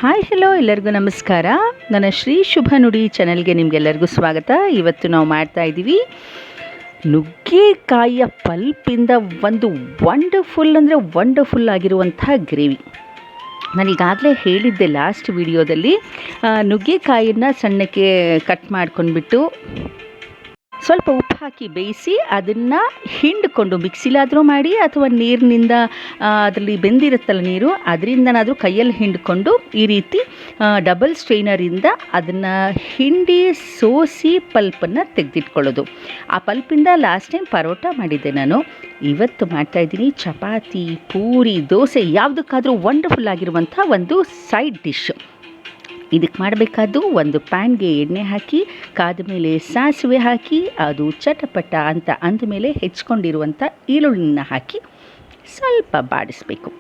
Hi hello ಎಲ್ಲರಿಗೂ ನಮಸ್ಕಾರ. ನನ್ನ ಶ್ರೀ ಶುಭ ನುಡಿ ಚಾನಲ್ಗೆ ನಿಮಗೆಲ್ಲರಿಗೂ ಸ್ವಾಗತ. ಇವತ್ತು ನಾವು ಮಾಡ್ತಾ ಇದ್ದೀವಿ ನುಗ್ಗೆಕಾಯಿಯ ಪಲ್ಪಿಂದ ಒಂದು ವಂಡರ್ಫುಲ್ ಆಗಿರುವಂತಹ ಗ್ರೇವಿ. ನಾನು ಈಗಾಗಲೇ ಹೇಳಿದ್ದೆ ಲಾಸ್ಟ್ ವಿಡಿಯೋದಲ್ಲಿ, ನುಗ್ಗೆಕಾಯಿಯನ್ನು ಸಣ್ಣಕ್ಕೆ ಕಟ್ ಮಾಡ್ಕೊಂಡ್ಬಿಟ್ಟು ಸ್ವಲ್ಪ ಉಪ್ಪು ಹಾಕಿ ಬೇಯಿಸಿ ಅದನ್ನು ಹಿಂಡ್ಕೊಂಡು ಮಿಕ್ಸಿಲಾದರೂ ಮಾಡಿ ಅಥವಾ ನೀರಿನಿಂದ ಅದರಲ್ಲಿ ಬೆಂದಿರುತ್ತಲ್ಲ ನೀರು, ಅದರಿಂದನಾದರೂ ಕೈಯಲ್ಲಿ ಹಿಂಡ್ಕೊಂಡು ಈ ರೀತಿ ಡಬಲ್ ಸ್ಟ್ರೈನರಿಂದ ಅದನ್ನು ಹಿಂಡಿ ಸೋಸಿ ಪಲ್ಪನ್ನು ತೆಗೆದಿಟ್ಕೊಳ್ಳೋದು. ಆ ಪಲ್ಪಿಂದ ಲಾಸ್ಟ್ ಟೈಮ್ ಪರೋಟ ಮಾಡಿದ್ದೆ ನಾನು. ಇವತ್ತು ಮಾಡ್ತಾಯಿದ್ದೀನಿ ಚಪಾತಿ, ಪೂರಿ, ದೋಸೆ ಯಾವುದಕ್ಕಾದರೂ ವಂಡರ್ಫುಲ್ ಆಗಿರುವಂಥ ಒಂದು ಸೈಡ್ ಡಿಶ್. ಇದಕ್ಕೆ ಮಾಡಬೇಕಾದ್ದು, ಒಂದು ಪ್ಯಾನ್ಗೆ ಎಣ್ಣೆ ಹಾಕಿ ಕಾದ ಮೇಲೆ ಸಾಸಿವೆ ಹಾಕಿ ಅದು ಚಟಪಟ ಅಂತ ಅಂದಮೇಲೆ ಹೆಚ್ಕೊಂಡಿರುವಂಥ ಈರುಳ್ಳಿನ ಹಾಕಿ ಸ್ವಲ್ಪ ಬಾಡಿಸಬೇಕು.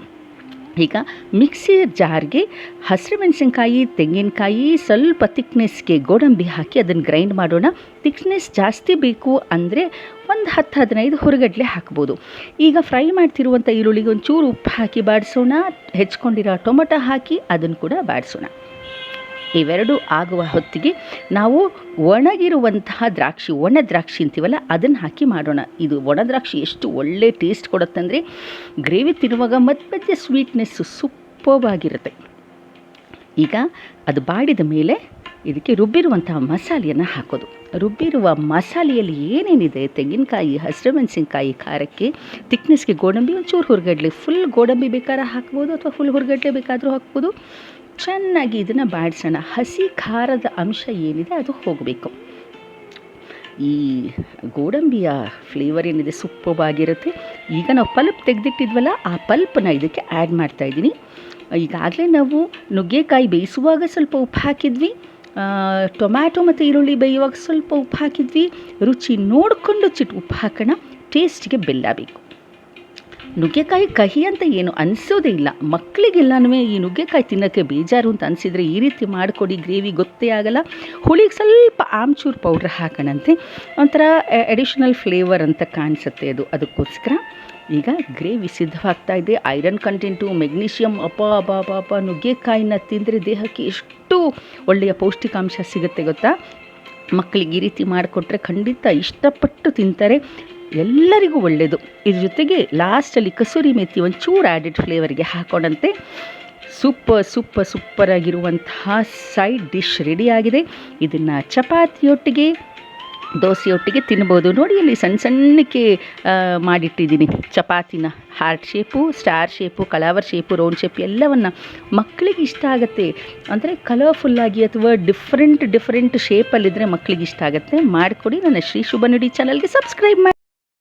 ಈಗ ಮಿಕ್ಸಿ ಜಾರ್ಗೆ ಹಸಿರು ಮೆಣಸಿನ್ಕಾಯಿ, ತೆಂಗಿನಕಾಯಿ, ಸ್ವಲ್ಪ ತಿಕ್ನೆಸ್ಗೆ ಗೋಡಂಬಿ ಹಾಕಿ ಅದನ್ನು ಗ್ರೈಂಡ್ ಮಾಡೋಣ. ತಿಕ್ನೆಸ್ ಜಾಸ್ತಿ ಬೇಕು ಅಂದರೆ ಒಂದು 10-15 ಹುರಿಗಡ್ಲೆ ಹಾಕ್ಬೋದು. ಈಗ ಫ್ರೈ ಮಾಡ್ತಿರುವಂಥ ಈರುಳ್ಳಿಗೆ ಒಂಚೂರು ಉಪ್ಪು ಹಾಕಿ ಬಾಡಿಸೋಣ. ಹೆಚ್ಕೊಂಡಿರೋ ಟೊಮೊಟೊ ಹಾಕಿ ಅದನ್ನು ಕೂಡ ಬಾಡಿಸೋಣ. ಇವೆರಡು ಆಗುವ ಹೊತ್ತಿಗೆ ನಾವು ಒಣಗಿರುವಂತಹ ದ್ರಾಕ್ಷಿ, ಒಣ ದ್ರಾಕ್ಷಿ ಅಂತೀವಲ್ಲ, ಅದನ್ನು ಹಾಕಿ ಮಾಡೋಣ. ಇದು ಒಣ ದ್ರಾಕ್ಷಿ ಎಷ್ಟು ಒಳ್ಳೆ ಟೇಸ್ಟ್ ಕೊಡುತ್ತೆ ಅಂದರೆ ಗ್ರೇವಿ ತಿನ್ನುವಾಗ ಮಧ್ಯೆ ಸ್ವೀಟ್ನೆಸ್ಸು ಸೂಪರ್ವಾಗಿರುತ್ತೆ. ಈಗ ಅದು ಬಾಡಿದ ಮೇಲೆ ಇದಕ್ಕೆ ರುಬ್ಬಿರುವಂತಹ ಮಸಾಲೆಯನ್ನು ಹಾಕೋದು. ರುಬ್ಬಿರುವ ಮಸಾಲೆಯಲ್ಲಿ ಏನೇನಿದೆ, ತೆಂಗಿನಕಾಯಿ, ಹಸಿರು ಮೆಣಸಿನ್ಕಾಯಿ ಖಾರಕ್ಕೆ, ತಿಕ್ನೆಸ್ಗೆ ಗೋಡಂಬಿ, ಒಂಚೂರು ಹುರಿಗಡ್ಲೆ, ಫುಲ್ ಗೋಡಂಬಿ ಬೇಕಾದ್ರೆ ಹಾಕ್ಬೋದು ಅಥವಾ ಫುಲ್ ಹುರಿಗಡ್ಲೆ ಬೇಕಾದರೂ ಹಾಕ್ಬೋದು. ಚೆನ್ನಾಗಿ ಇದನ್ನು ಬಾಡಿಸೋಣ. ಹಸಿ ಖಾರದ ಅಂಶ ಏನಿದೆ ಅದು ಹೋಗಬೇಕು. ಈ ಗೋಡಂಬಿಯ ಫ್ಲೇವರ್ ಏನಿದೆ ಸೂಪರ್ವಾಗಿರುತ್ತೆ. ಈಗ ನಾವು ಪಲ್ಪ್ ತೆಗೆದಿಟ್ಟಿದ್ವಲ್ಲ, ಆ ಪಲ್ಪನ್ನ ಇದಕ್ಕೆ ಆ್ಯಡ್ ಮಾಡ್ತಾಯಿದ್ದೀನಿ. ಈಗಾಗಲೇ ನಾವು ನುಗ್ಗೆಕಾಯಿ ಬೇಯಿಸುವಾಗ ಸ್ವಲ್ಪ ಉಪ್ಪು ಹಾಕಿದ್ವಿ, ಟೊಮ್ಯಾಟೊ ಮತ್ತು ಈರುಳ್ಳಿ ಬೇಯುವಾಗ ಸ್ವಲ್ಪ ಉಪ್ಪು ಹಾಕಿದ್ವಿ. ರುಚಿ ನೋಡಿಕೊಂಡು ಉಪ್ಪು ಹಾಕೋಣ. ಟೇಸ್ಟಿಗೆ ಬೆಲ್ಲ ಬೇಕು. ನುಗ್ಗೆಕಾಯಿ ಕಹಿ ಅಂತ ಏನು ಅನಿಸೋದೇ ಇಲ್ಲ. ಮಕ್ಕಳಿಗೆಲ್ಲನೂ ಈ ನುಗ್ಗೆಕಾಯಿ ತಿನ್ನೋಕ್ಕೆ ಬೇಜಾರು ಅಂತ ಅನಿಸಿದರೆ ಈ ರೀತಿ ಮಾಡಿಕೊಡಿ, ಗ್ರೇವಿ ಗೊತ್ತೇ ಆಗಲ್ಲ. ಹುಳಿಗೆ ಸ್ವಲ್ಪ ಆಮ್ಚೂರು ಪೌಡ್ರ್ ಹಾಕೋಣಂತೆ, ಒಂಥರ ಅಡಿಷ್ನಲ್ ಫ್ಲೇವರ್ ಅಂತ ಕಾಣಿಸುತ್ತೆ ಅದು. ಅದಕ್ಕೋಸ್ಕರ ಈಗ ಗ್ರೇವಿ ಸಿದ್ಧವಾಗ್ತಾ ಇದೆ. ಐರನ್ ಕಂಟೆಂಟು, ಮೆಗ್ನೀಷಿಯಮ್, ಅಪ್ಪ ನುಗ್ಗೆಕಾಯಿನ ತಿಂದರೆ ದೇಹಕ್ಕೆ ಎಷ್ಟು ಒಳ್ಳೆಯ ಪೌಷ್ಟಿಕಾಂಶ ಸಿಗುತ್ತೆ ಗೊತ್ತಾ. ಮಕ್ಕಳಿಗೆ ಈ ರೀತಿ ಮಾಡಿಕೊಟ್ರೆ ಖಂಡಿತ ಇಷ್ಟಪಟ್ಟು ತಿಂತಾರೆ. ಎಲ್ಲರಿಗೂ ಒಳ್ಳೆಯದು. ಇದ್ರ ಜೊತೆಗೆ ಲಾಸ್ಟಲ್ಲಿ ಕಸೂರಿ ಮೇಥಿ ಒಂಚೂರು ಆ್ಯಡೆಡ್ ಫ್ಲೇವರ್ಗೆ ಹಾಕೊಂಡಂತೆ ಸೂಪರಾಗಿರುವಂತಹ ಸೈಡ್ ಡಿಶ್ ರೆಡಿಯಾಗಿದೆ. ಇದನ್ನು ಚಪಾತಿಯೊಟ್ಟಿಗೆ, ದೋಸೆಯೊಟ್ಟಿಗೆ ತಿನ್ಬೋದು. ನೋಡಿ, ಅಲ್ಲಿ ಸಣ್ಣಕ್ಕೆ ಮಾಡಿಟ್ಟಿದ್ದೀನಿ ಚಪಾತಿನ. Heart shape, star shape, clover shape, round shape ಎಲ್ಲವನ್ನು ಮಕ್ಕಳಿಗೆ ಇಷ್ಟ ಆಗುತ್ತೆ. ಅಂದರೆ ಕಲರ್ಫುಲ್ಲಾಗಿ ಅಥವಾ ಡಿಫ್ರೆಂಟ್ ಶೇಪಲ್ಲಿದ್ದರೆ ಮಕ್ಕಳಿಗೆ ಇಷ್ಟ ಆಗುತ್ತೆ. ಮಾಡಿಕೊಡಿ. ನನ್ನ ಶ್ರೀ ಶುಭ ನುಡಿ ಚಾನಲ್ಗೆ ಸಬ್ಸ್ಕ್ರೈಬ್ ಮಾಡಿ.